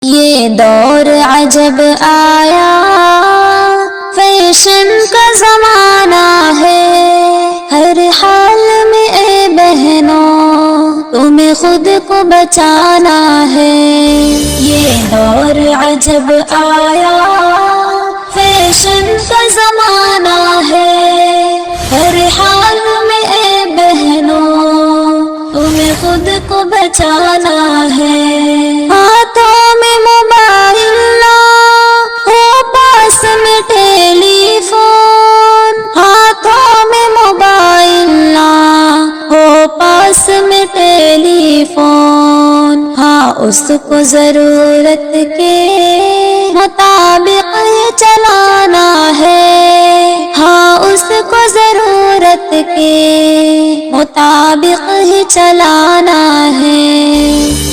یہ دور عجب آیا، فیشن کا زمانہ ہے، ہر حال میں اے بہنوں تمہیں خود کو بچانا ہے۔ یہ دور عجب آیا، فیشن کا زمانہ ہے، ہر حال میں اے بہنوں تمہیں خود کو بچانا ہے۔ ہاتھوں میں موبائل نہ ہو، پاس میں ٹیلی فون، ہاتھوں میں موبائل نہ ہو، پاس میں ٹیلی فون، ہاں اس کو ضرورت کے مطابق یہ چلانا ہے، ہاں اس کو ضرورت کے مطابق ہی چلانا ہے۔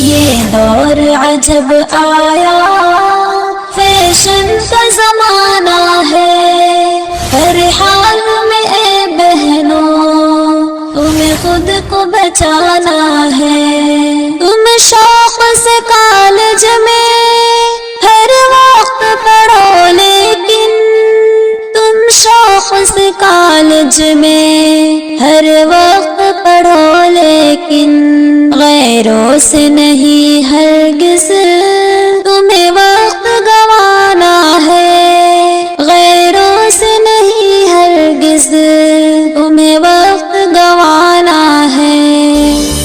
یہ دور عجب آیا، فیشن کا زمانہ ہے، ہر حال میں اے بہنوں تمہیں خود کو بچانا ہے۔ تم شوق سے کالج میں ہر وقت پڑھو، لیکن تم شوق سے کالج میں ہر وقت پڑھو، لیکن غیروں سے نہیں ہرگز تمہیں وقت گنوانا ہے، غیروں سے نہیں ہرگز تمہیں وقت گنوانا ہے۔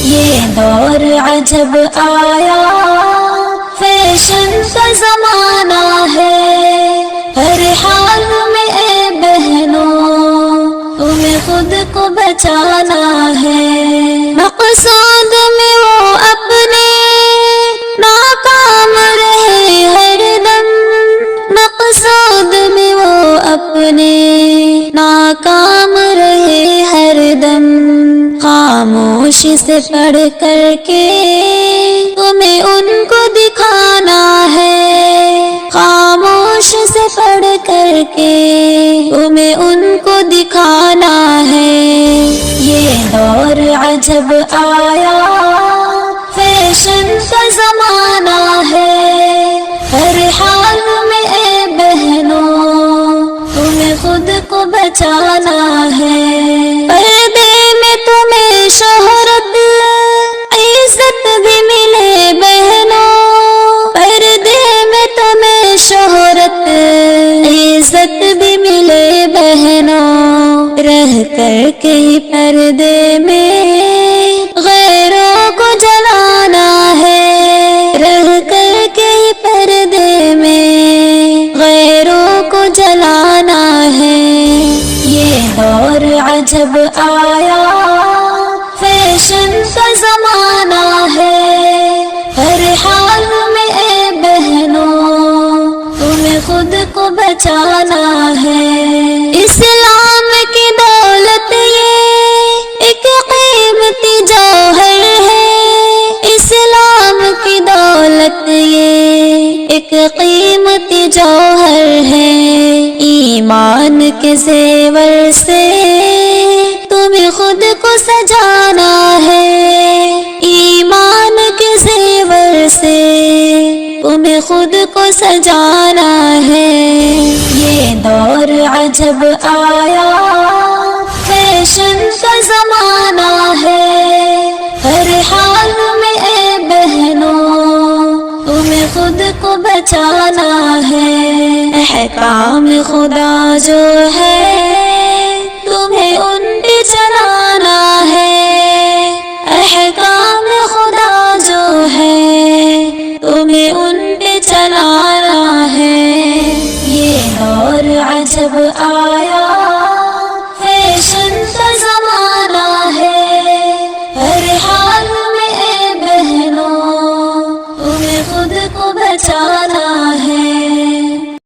یہ دور عجب آیا، فیشن کا زمانہ ہے، ہر حال میں اے بہنوں تمہیں خود کو بچانا ہے۔ مقصود میں وہ اپنے ناکام رہے ہر دم، مقصود میں وہ اپنے ناکام رہے ہر دم، خاموشی سے پڑھ کر کے تمہیں ان کو دکھانا ہے، خاموش سے پڑھ کر کے تمہیں ان کو دکھانا ہے۔ یہ دور عجب آیا، فیشن کا زمانہ ہے، ہر حال میں اے بہنوں تمہیں خود کو بچانا ہے۔ پردے میں تمہیں شہرت عزت بھی ملے بہنوں، پردے میں تمہیں شہرت عزت بھی ملے بہنوں، رہ کر کے ہی پردے میں غیروں کو جلانا ہے، رہ کر کے ہی پردے میں غیروں کو جلانا ہے۔ یہ دور عجب آیا، فیشن کا زمانہ ہے، ہر حال میں اے بہنوں تمہیں خود کو بچانا ہے۔ اسلام کی دولت یہ ایک قیمتی جوہر ہے، اسلام کی دولت یہ ایک قیمتی جوہر ہے، ایمان کے زیور سے تمہیں خود کو سجانا ہے، ایمان کے زیور سے تمہیں خود کو سجانا ہے۔ یہ دور عجب آیا، فیشن کا زمانہ ہے، ہر حال میں اے بہنوں تمہیں خود کو بچانا ہے۔ احکام خدا جو ہے تمہیں ان پہ چلانا ہے، احکام خدا جو ہے تمہیں ان پہ چلانا ہے۔ یہ دور عجب آیا، فیشن کا زمانہ ہے، ہر حال میں اے بہنوں تمہیں خود کو بچانا